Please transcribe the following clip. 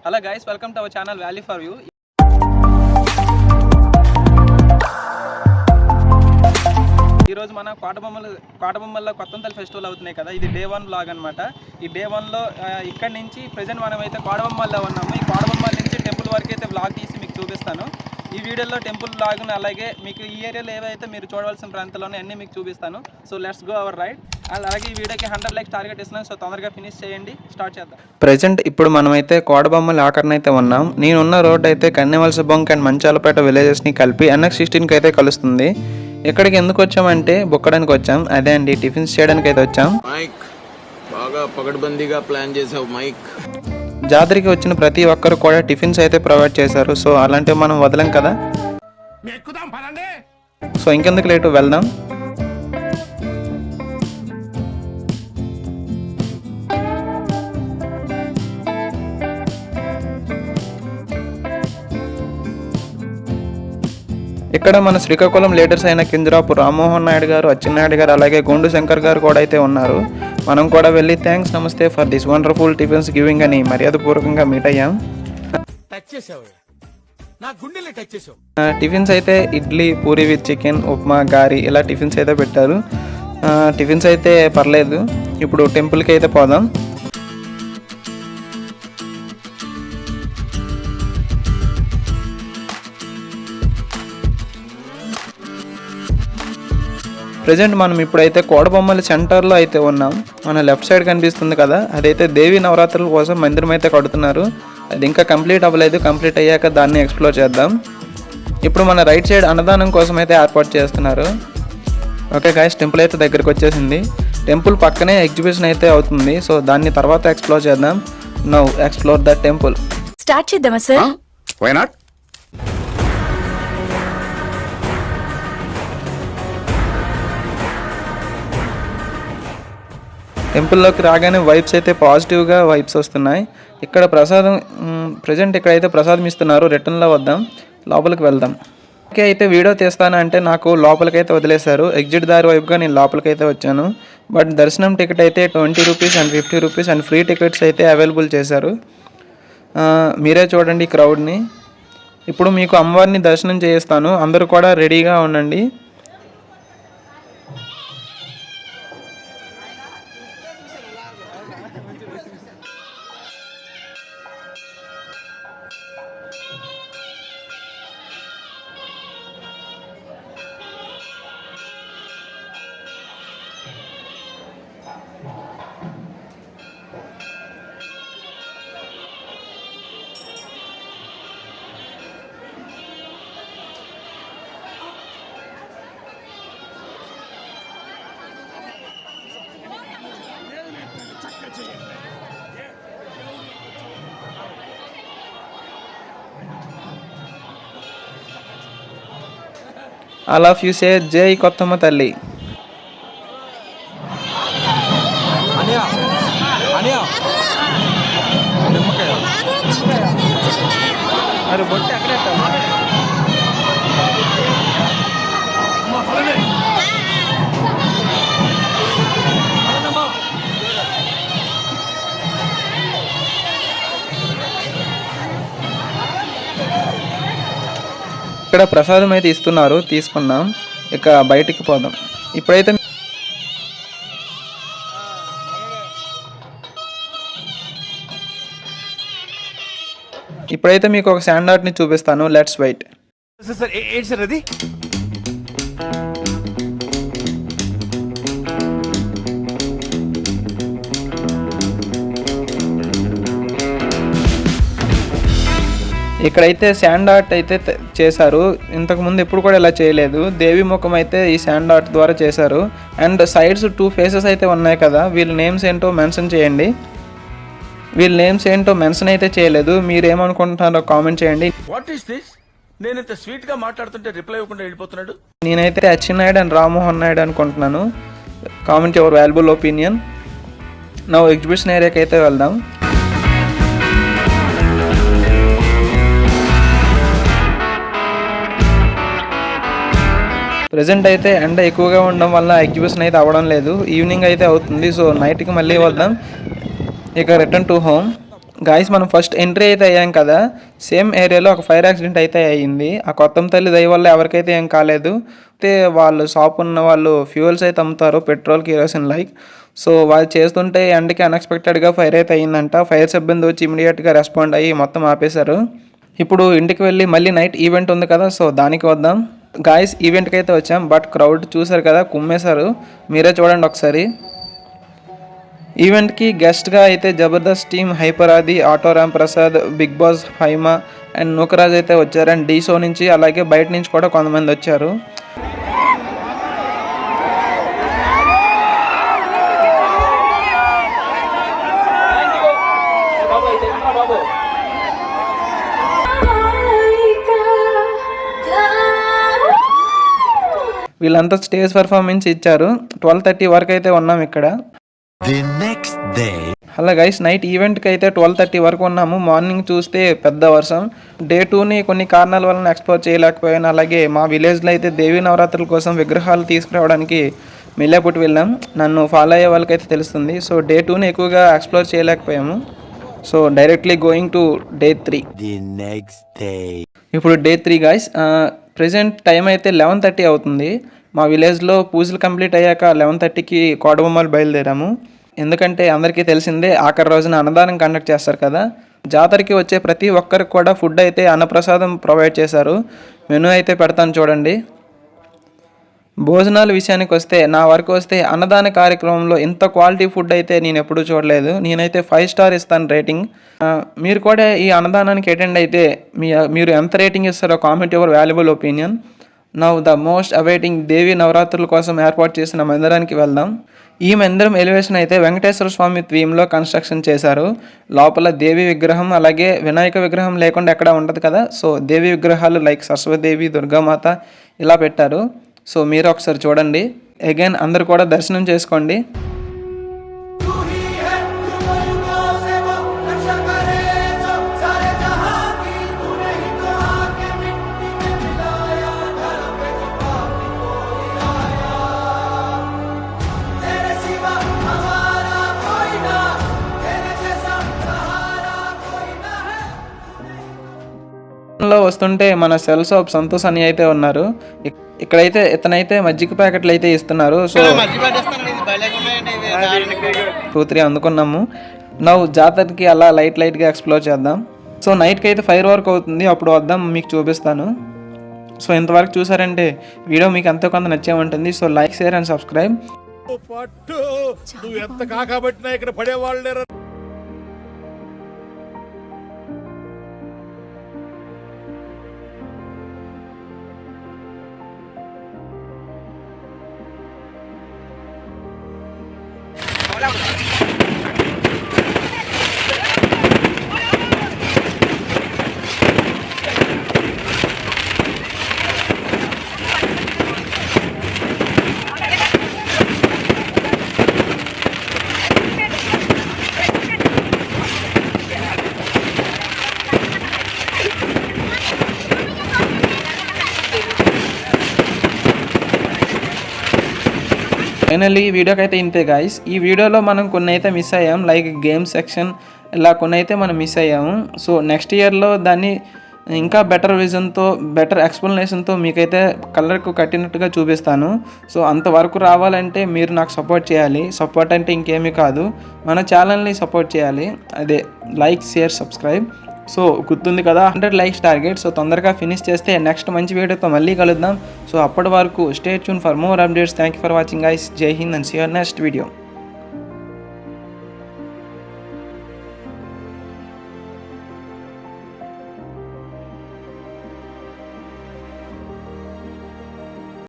Hello guys, welcome to our channel value for you. ఈరోజు మన కోటబొమ్మల్లో కొత్తంతల్లి festival అవుతున్నాయి కదా. ఇది డే 1 బ్లాగ్ అనమాట. ఈ డే 1లో ఇక్కడి నుంచి ప్రజెంట్ మనం అయితే కోటబొమ్మల్లో ఉన్నాము. ఈ కోటబొమ్మల నుంచి టెంపుల్ వరకు అయితే బ్లాగ్ తీసి మీకు చూపిస్తాను. ఈ వీడియోలో టెంపుల్ బ్లాగ్ను అలాగే మీకు ఈ ఏరియాలో ఏవైతే మీరు చూడవలసిన ప్రాంతాల్లోనే అన్నీ మీకు చూపిస్తాను. So let's go our ride. అలాగే ఈ వీడియోకి 100 లైక్స్ టార్గెట్ ఇస్తున్నాను. సో తొందరగా ఫినిష్ చేయండి, స్టార్ట్ చేద్దాం. ప్రెజెంట్ ఇప్పుడు మనమైతే కోటబొమ్మల ఆఖరణ అయితే ఉన్నాం. నేనున్న రోడ్ అయితే కన్నెవలస బొంక్ అండ్ మంచాలపేట విలేజెస్ని కలిపి NX16కి అయితే కలుస్తుంది. ఇక్కడికి ఎందుకు వచ్చామంటే బొక్కడానికి వచ్చాం. అదే అండి, టిఫిన్స్ చేయడానికి అయితే వచ్చాం. మైక్ బాగా పకడ్బందీగా ప్లాన్ చేసావు మైక్. జాతరకి వచ్చిన ప్రతి ఒక్కరు కూడా టిఫిన్స్ అయితే ప్రొవైడ్ చేశారు. సో అలాంటివి మనం వదలం కదా. సో ఇంకెందుకు లేటు, వెళ్దాం. ఇక్కడ మన శ్రీకాకుళం లీడర్స్ అయిన కింజరాపు రామ్మోహన్ నాయుడు గారు, అచ్చెన్నాయుడు గారు, అలాగే గోండు శంకర్ గారు కూడా అయితే ఉన్నారు. మనం కూడా వెళ్ళి థ్యాంక్స్ నమస్తే for this wonderful tiffins giving అని మర్యాదపూర్వకంగా మీట్ అయ్యాం. టిఫిన్స్ అయితే ఇడ్లీ, పూరి విత్ చికెన్, ఉప్మా, గారి ఇలా టిఫిన్స్ అయితే పెట్టారు. టిఫిన్స్ అయితే పర్లేదు. ఇప్పుడు టెంపుల్కి అయితే పోదాం. ప్రజెంట్ మనం ఇప్పుడైతే కోటబొమ్మల సెంటర్లో అయితే ఉన్నాం. మన లెఫ్ట్ సైడ్ కనిపిస్తుంది కదా, అదైతే దేవి నవరాత్రుల కోసం మందిరం అయితే కడుతున్నారు. అది ఇంకా కంప్లీట్ అవ్వలేదు. కంప్లీట్ అయ్యాక దాన్ని ఎక్స్ప్లోర్ చేద్దాం. ఇప్పుడు మన రైట్ సైడ్ అన్నదానం కోసం అయితే ఏర్పాటు చేస్తున్నారు. ఓకే గాయ్స్, టెంపుల్ అయితే దగ్గరికి వచ్చేసింది. టెంపుల్ పక్కనే ఎగ్జిబిషన్ అయితే అవుతుంది. సో దాన్ని తర్వాత ఎక్స్ప్లోర్ చేద్దాం. Now explore the temple. Start చేద్దామా సార్? Why not? టెంపుల్లోకి రాగానే వైబ్స్ అయితే పాజిటివ్గా వైబ్స్ వస్తున్నాయి. ఇక్కడ ప్రసాదం ప్రజెంట్ ఇక్కడైతే ప్రసాదం ఇస్తున్నారు. రిటర్న్లో వద్దాం, లోపలికి వెళ్దాం. ఓకే, అయితే వీడియో తీస్తాను అంటే నాకు లోపలికైతే వదిలేశారు. ఎగ్జిట్ దారి వైపుగా నేను లోపలికైతే వచ్చాను. బట్ దర్శనం టికెట్ అయితే 20 rupees and 50 rupees and free tickets అయితే అవైలబుల్ చేశారు. మీరే చూడండి క్రౌడ్ని. ఇప్పుడు మీకు అమ్మవారిని దర్శనం చేయిస్తాను. అందరూ కూడా రెడీగా ఉండండి. ఆల్ ఆఫ్ యూ సే జై కొత్తమ్మ తల్లి. అరే బొట్టి అక్కడే ఇక్కడ ప్రసాదం అయితే ఇస్తున్నారు, తీసుకున్నాం. ఇక బయటికి పోదాం. ఇప్పుడైతే మీకు ఒక శాండ్ ఆర్ట్ని చూపిస్తాను. Let's wait. ఇక్కడైతే శాండ్ ఆర్ట్ అయితే చేశారు. ఇంతకుముందు ఎప్పుడు కూడా ఇలా చేయలేదు. దేవి ముఖం అయితే ఈ శాండ్ ఆర్ట్ ద్వారా చేశారు. అండ్ సైడ్స్ 2 ఫేసెస్ అయితే ఉన్నాయి కదా, వీళ్ళ నేమ్స్ ఏంటో మెన్షన్ చేయండి. వీళ్ళ నేమ్స్ ఏంటో మెన్షన్ అయితే చేయలేదు. మీరు ఏమనుకుంటున్నారో కామెంట్ చేయండి. What is this? నేను ఇంత స్వీట్ గా మాట్లాడుతుంటే రిప్లై ఇవ్వకుండా వెళ్ళిపోతున్నాడు. నేనైతే అచ్చెన్నాయుడు అండ్ రామ్మోహన్ నాయుడు అనుకుంటున్నాను. Comment your valuable opinion. నా ఎగ్జిబిషన్ ఏరియాకి అయితే వెళ్దాం. ప్రెజెంట్ అయితే ఎండ ఎక్కువగా ఉండడం వల్ల ఎగ్జిబిషన్ అయితే అవ్వడం లేదు. ఈవినింగ్ అయితే అవుతుంది. సో నైట్కి మళ్ళీ వద్దాం. ఇక రిటర్న్ టు హోమ్. గాయస్ మనం ఫస్ట్ ఎంట్రీ అయితే అయ్యాం కదా, సేమ్ ఏరియాలో ఒక ఫైర్ యాక్సిడెంట్ అయితే అయ్యింది. ఆ కొత్త తల్లి దయ వల్ల ఎవరికైతే ఏం కాలేదు. అయితే వాళ్ళు షాప్ ఉన్న వాళ్ళు ఫ్యూయల్స్ అయితే అమ్ముతారు, పెట్రోల్, కిరోసిన్ లైక్. సో వాళ్ళు చేస్తుంటే ఎండకి అన్ఎక్స్పెక్టెడ్గా ఫైర్ అయితే అయ్యిందంట. ఫైర్ సిబ్బంది వచ్చి ఇమీడియట్గా రెస్పాండ్ అయ్యి మొత్తం ఆపేశారు. ఇప్పుడు ఇంటికి వెళ్ళి మళ్ళీ నైట్ ఈవెంట్ ఉంది కదా, సో దానికి వద్దాం. గాయస్ ఈవెంట్కి అయితే వచ్చాం, బట్ క్రౌడ్ చూసారు కదా, కుమ్మేశారు. మీరే చూడండి ఒకసారి. ఈవెంట్కి గెస్ట్గా అయితే Jabardasth team, Hyper Aadi, Auto Ram Prasad, Bigg Boss Hyma and Nookaraj అయితే వచ్చారు. అండ్ డీ షో నుంచి అలాగే బయట నుంచి కూడా కొంతమంది వచ్చారు. వీళ్ళంతా స్టేజ్ పర్ఫార్మెన్స్ ఇచ్చారు. 12:30 వరకు అయితే ఉన్నాం ఇక్కడ. హలో గైస్, నైట్ ఈవెంట్కి అయితే 12:30 వరకు ఉన్నాము. మార్నింగ్ చూస్తే పెద్ద వర్షం. డే 2ని కొన్ని కారణాల వలన ఎక్స్ప్లోర్ చేయలేకపోయాను. అలాగే మా విలేజ్లో అయితే దేవీ నవరాత్రుల కోసం విగ్రహాలు తీసుకురావడానికి మిల్లాపుట్టి వెళ్ళాం. నన్ను ఫాలో అయ్యే వాళ్ళకైతే తెలుస్తుంది. సో డే 2ని ఎక్కువగా ఎక్స్ప్లోర్ చేయలేకపోయాము. So directly going to day 3. ఇప్పుడు డే 3 గాయస్. ప్రజెంట్ టైం అయితే 11:30 అవుతుంది. మా విలేజ్లో పూజలు కంప్లీట్ అయ్యాక 11:30కి కోటబొమ్మలు బయలుదేరాము. ఎందుకంటే అందరికీ తెలిసిందే ఆఖరి రోజున అన్నదానం కండక్ట్ చేస్తారు కదా. జాతరకి వచ్చే ప్రతి ఒక్కరికి కూడా ఫుడ్ అయితే అన్నప్రసాదం ప్రొవైడ్ చేశారు. మెనూ అయితే పెడతాను చూడండి. భోజనాల విషయానికి వస్తే, నా వరకు వస్తే అన్నదాన కార్యక్రమంలో ఇంత క్వాలిటీ ఫుడ్ అయితే నేను ఎప్పుడూ చూడలేదు. నేనైతే 5 స్టార్ ఇస్తాను రేటింగ్. మీరు కూడా ఈ అన్నదానానికి అటెండ్ అయితే మీరు ఎంత రేటింగ్ ఇస్తారో comment your valuable opinion. Now the most awaiting Devi నవరాత్రుల కోసం ఏర్పాటు చేసిన మందిరానికి వెళ్దాం. ఈ మందిరం ఎలివేషన్ అయితే వెంకటేశ్వర స్వామి థీమ్లో కన్స్ట్రక్షన్ చేశారు. లోపల దేవి విగ్రహం అలాగే వినాయక విగ్రహం లేకుండా ఎక్కడ ఉండదు కదా. సో దేవి విగ్రహాలు లైక్ సరస్వదేవి, దుర్గామాత ఇలా పెట్టారు. సో మీరు ఒకసారి చూడండి. అగైన్ అందరు కూడా దర్శనం చేసుకోండి. లో వస్తుంటే మన సెల్ షాప్ సంతోష్ అని అయితే ఉన్నారు. ఇక్కడైతే ఇతనైతే మజ్జిగ ప్యాకెట్లు అయితే ఇస్తున్నారు. సో 2-3 అందుకున్నాము. నవ్వు జాతరకి అలా లైట్గా ఎక్స్ప్లోర్ చేద్దాం. సో నైట్కి అయితే 5 వరకు అవుతుంది, అప్పుడు వద్దాం, మీకు చూపిస్తాను. సో ఇంతవరకు చూసారంటే వీడియో మీకు ఎంతో కొంత నచ్చే ఉంటుంది. So like, share and subscribe. Finally ఈ వీడియోకి అయితే ఇంతే గాయస్. ఈ వీడియోలో మనం కొన్ని అయితే మిస్ అయ్యాం, లైక్ గేమ్ సెక్షన్ ఇలా కొన్ని అయితే మనం మిస్ అయ్యాము. సో నెక్స్ట్ ఇయర్లో దాన్ని ఇంకా బెటర్ విజన్తో, బెటర్ ఎక్స్ప్లెనేషన్తో మీకైతే కలర్కు కట్టినట్టుగా చూపిస్తాను. సో అంతవరకు రావాలంటే మీరు నాకు సపోర్ట్ చేయాలి. సపోర్ట్ అంటే ఇంకేమీ కాదు, మన ఛానల్ని సపోర్ట్ చేయాలి. అదే లైక్, షేర్, సబ్స్క్రైబ్. సో గుర్తుంది కదా 100 లైక్స్ టార్గెట్. సో తొందరగా ఫినిష్ చేస్తే నెక్స్ట్ మంచి వీడియోతో మళ్ళీ కలుద్దాం. సో అప్పటి వరకు stay tune for more updates. Thank you for watching guys. జై Hind and see your next video.